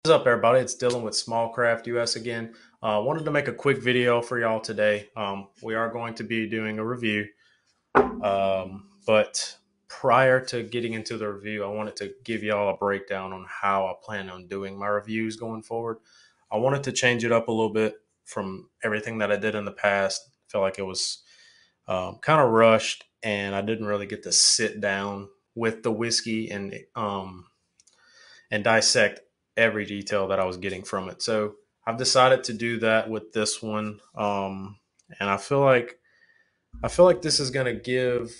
What's up, everybody? It's Dylan with Small Craft US again. Wanted to make a quick video for y'all today. We are going to be doing a review, but prior to getting into the review, I wanted to give y'all a breakdown on how I plan on doing my reviews going forward. I wanted to change it up a little bit from everything that I did in the past. I feel like it was kind of rushed, and I didn't really get to sit down with the whiskey and dissect every detail that I was getting from it. So I've decided to do that with this one, and I feel like this is going to give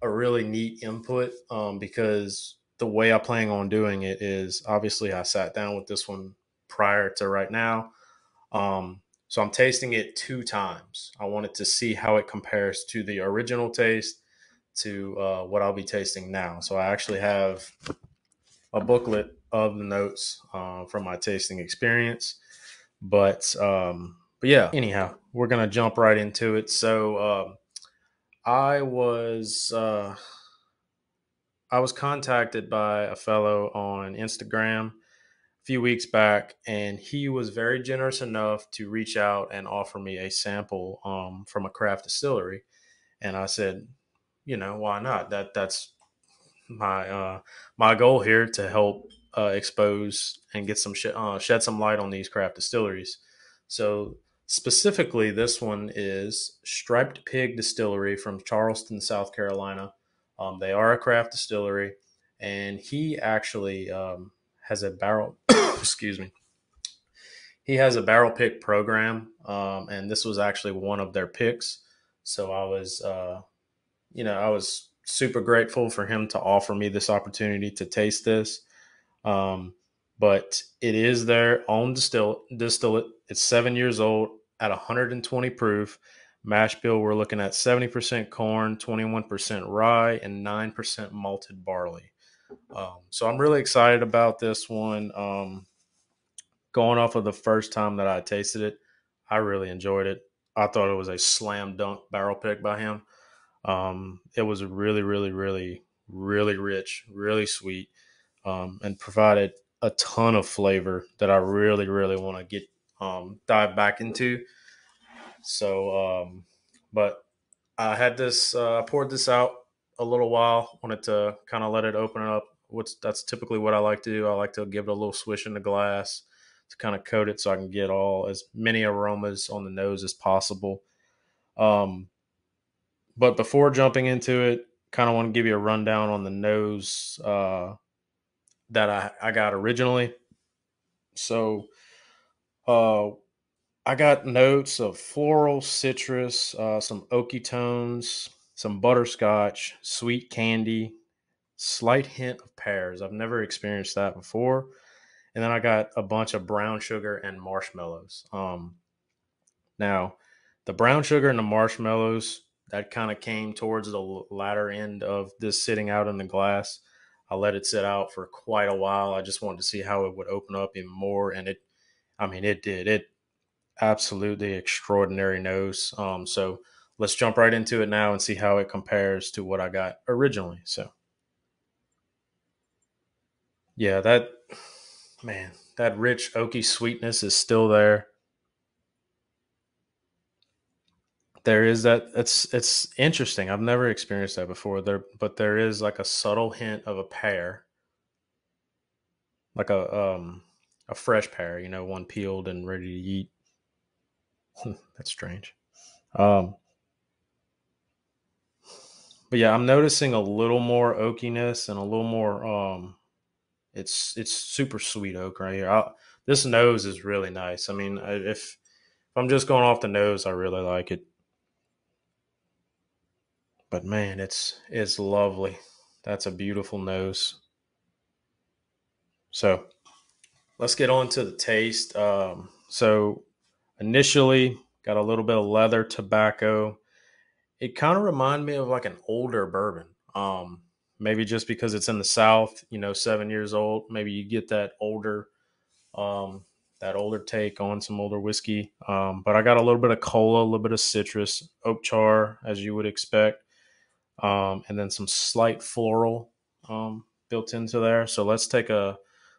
a really neat input because the way I plan on doing it is obviously I sat down with this one prior to right now. So I'm tasting it two times. I wanted to see how it compares to the original taste to what I'll be tasting now. So I actually have a booklet of the notes from my tasting experience. But yeah, anyhow, we're gonna jump right into it. So I was uh, I was contacted by a fellow on Instagram a few weeks back, and he was very generous enough to reach out and offer me a sample from a craft distillery. And I said, why not? That's my goal here to help expose and get shed some light on these craft distilleries. So specifically, this one is Striped Pig Distillery from Charleston, South Carolina. They are a craft distillery, and he actually has a barrel. excuse me. He has a barrel pick program, and this was actually one of their picks. So I was super grateful for him to offer me this opportunity to taste this. Um, but it is their own distillate. It's 7 years old at 120 proof. Mash bill, we're looking at 70% corn, 21% rye, and 9% malted barley. So I'm really excited about this one. Going off of the first time that I tasted it, I really enjoyed it. I thought it was a slam dunk barrel pick by him. It was really, really, really, really rich, really sweet, and provided a ton of flavor that I really, really want to get dive back into. So, but I had this poured this out a little while. Wanted to kind of let it open up. That's typically what I like to do. I like to give it a little swish in the glass to kind of coat it so I can get all as many aromas on the nose as possible. Um, but before jumping into it, kind of want to give you a rundown on the nose that I got originally. So uh, I got notes of floral, citrus, some oaky tones, some butterscotch, sweet candy, slight hint of pears. I've never experienced that before. And then I got a bunch of brown sugar and marshmallows. Now, the brown sugar and the marshmallows that kind of came towards the latter end of this sitting out in the glass. I let it sit out for quite a while. I just wanted to see how it would open up even more, and it did. It absolutely extraordinary nose. So let's jump right into it now and see how it compares to what I got originally. So yeah, that rich oaky sweetness is still there. There is that. It's interesting. I've never experienced that before. But there is like a subtle hint of a pear, like a fresh pear. One peeled and ready to eat. That's strange. Um, but yeah, I'm noticing a little more oakiness and a little more. It's super sweet oak right here. This nose is really nice. I mean, if I'm just going off the nose, I really like it. But man, it's lovely. That's a beautiful nose. So let's get on to the taste. So initially, got a little bit of leather tobacco. It kind of reminded me of like an older bourbon. Maybe just because it's in the South, 7 years old. Maybe you get um, that older take on some older whiskey. But I got a little bit of cola, a little bit of citrus, oak char, as you would expect, and then some slight floral built into there. So let's take a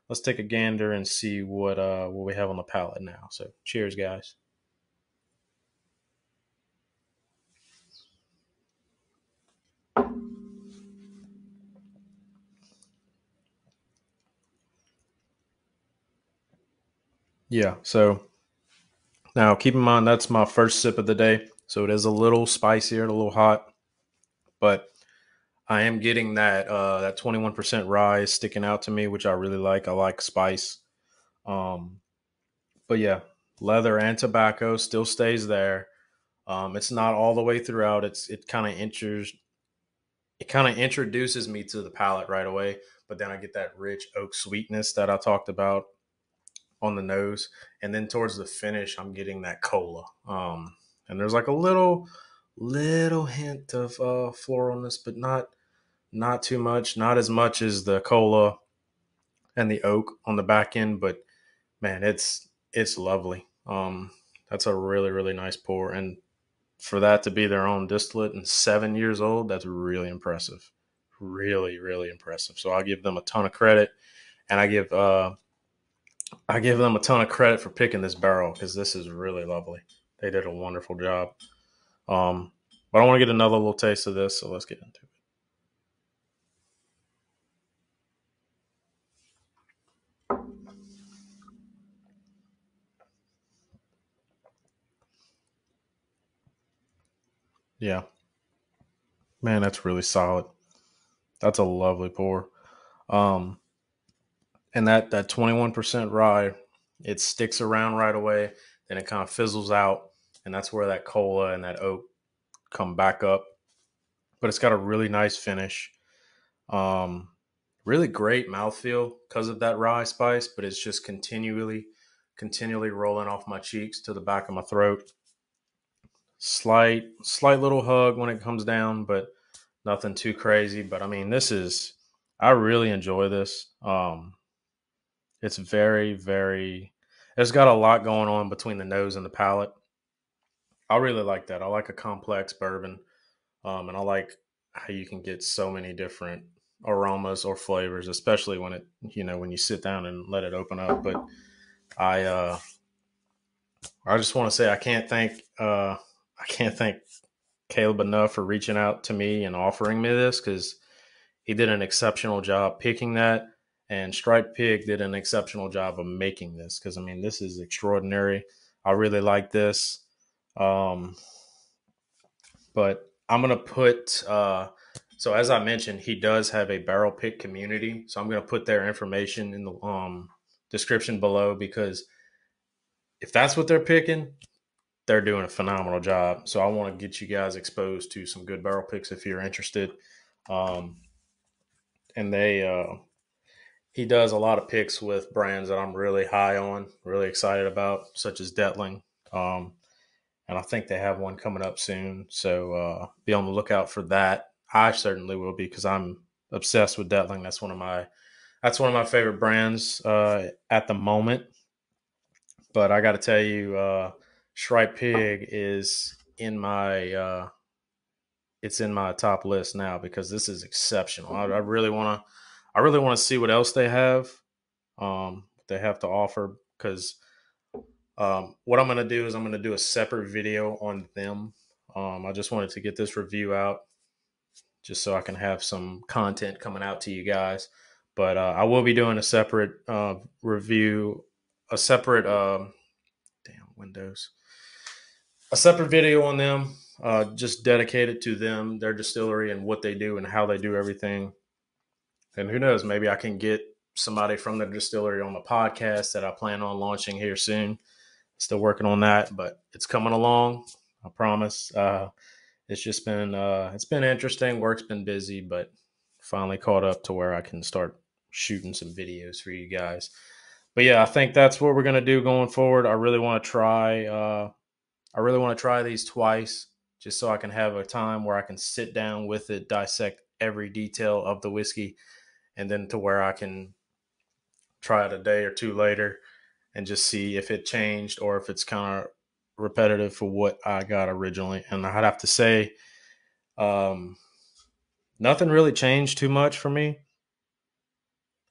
let's take a gander and see what we have on the palate now. So cheers, guys. Yeah. So now keep in mind that's my first sip of the day. So it is a little spicier, a little hot, but I am getting that 21% rye is sticking out to me, which I really like. I like spice. Um, but yeah, leather and tobacco still stays there. It's not all the way throughout. It kind of introduces me to the palate right away, but then I get that rich oak sweetness that I talked about on the nose, and then towards the finish, I'm getting that cola. And there's like a little hint of floralness, but not too much, not as much as the cola and the oak on the back end. But man, it's lovely. That's a really nice pour, and for that to be their own distillate and 7 years old, that's really impressive. Really impressive. So I'll give them a ton of credit, and I give them a ton of credit for picking this barrel because this is really lovely. They did a wonderful job. Um, but I want to get another little taste of this, so let's get into it. Yeah, man, that's really solid. That's a lovely pour. Um, and that 21% rye, it sticks around right away, then it kind of fizzles out, and that's where that cola and that oak come back up. But it's got a really nice finish. Um, really great mouthfeel because of that rye spice, but it's just continually rolling off my cheeks to the back of my throat. Slight little hug when it comes down, but nothing too crazy. But I mean, I really enjoy this. It's very, it's got a lot going on between the nose and the palate. I really like that. I like a complex bourbon. And I like how you can get so many different aromas or flavors, especially when you sit down and let it open up. But I, uh, I just want to say I can't thank Caleb enough for reaching out to me and offering me this because he did an exceptional job picking that, and Striped Pig did an exceptional job of making this because I mean this is extraordinary. I really like this. Um, but I'm gonna put so as I mentioned, he does have a barrel pick community. So I'm gonna put their information in the description below because if that's what they're picking, they're doing a phenomenal job. So I want to get you guys exposed to some good barrel picks if you're interested. Um, and they he does a lot of picks with brands that I'm really high on, really excited about, such as Detling. Um, and I think they have one coming up soon. So be on the lookout for that. I certainly will be because I'm obsessed with Detling. That's one of my favorite brands at the moment. But I got to tell you, Stripe Pig is in my it's in my top list now because this is exceptional. I really want to see what else they have to offer because what I'm going to do is I'm going to do a separate video on them. I just wanted to get this review out just so I can have some content coming out to you guys. But I will be doing a separate review, a separate damn Windows, a separate video on them, just dedicated to them, their distillery, and what they do and how they do everything. And who knows, maybe I can get somebody from the distillery on the podcast that I plan on launching here soon. Still working on that, but it's coming along. I promise. It's been interesting. Work's been busy, but finally caught up to where I can start shooting some videos for you guys. But yeah, I think that's what we're gonna do going forward. I really want to try these twice, just so I can have a time where I can sit down with it, dissect every detail of the whiskey, and then to where I can try it a day or two later and just see if it changed or if it's kind of repetitive for what I got originally. And I'd have to say, um, nothing really changed too much for me.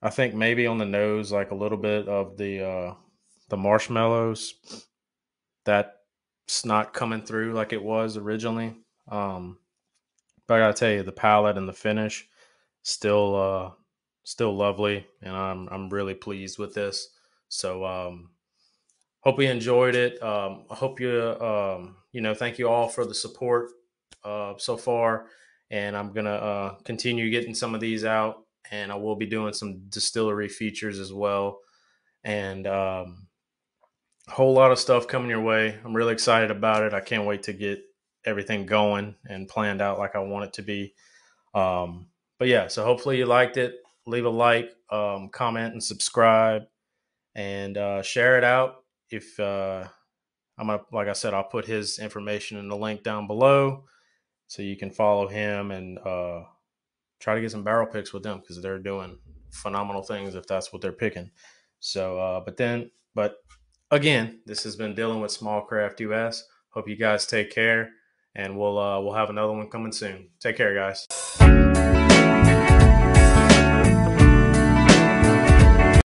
I think maybe on the nose, like a little bit of the marshmallows that's not coming through like it was originally. Um, but I gotta tell you, the palate and the finish still still lovely, and I'm really pleased with this. So hope you enjoyed it. I hope you thank you all for the support so far, and I'm gonna continue getting some of these out, and I will be doing some distillery features as well, and a whole lot of stuff coming your way. I'm really excited about it. I can't wait to get everything going and planned out like I want it to be. But yeah, so hopefully you liked it. Leave a like, comment, and subscribe, and share it out. If I'm gonna, like I said, I'll put his information in the link down below, so you can follow him and try to get some barrel picks with them because they're doing phenomenal things if that's what they're picking. So, but again, this has been Dylan with Small Craft US. Hope you guys take care, and we'll have another one coming soon. Take care, guys.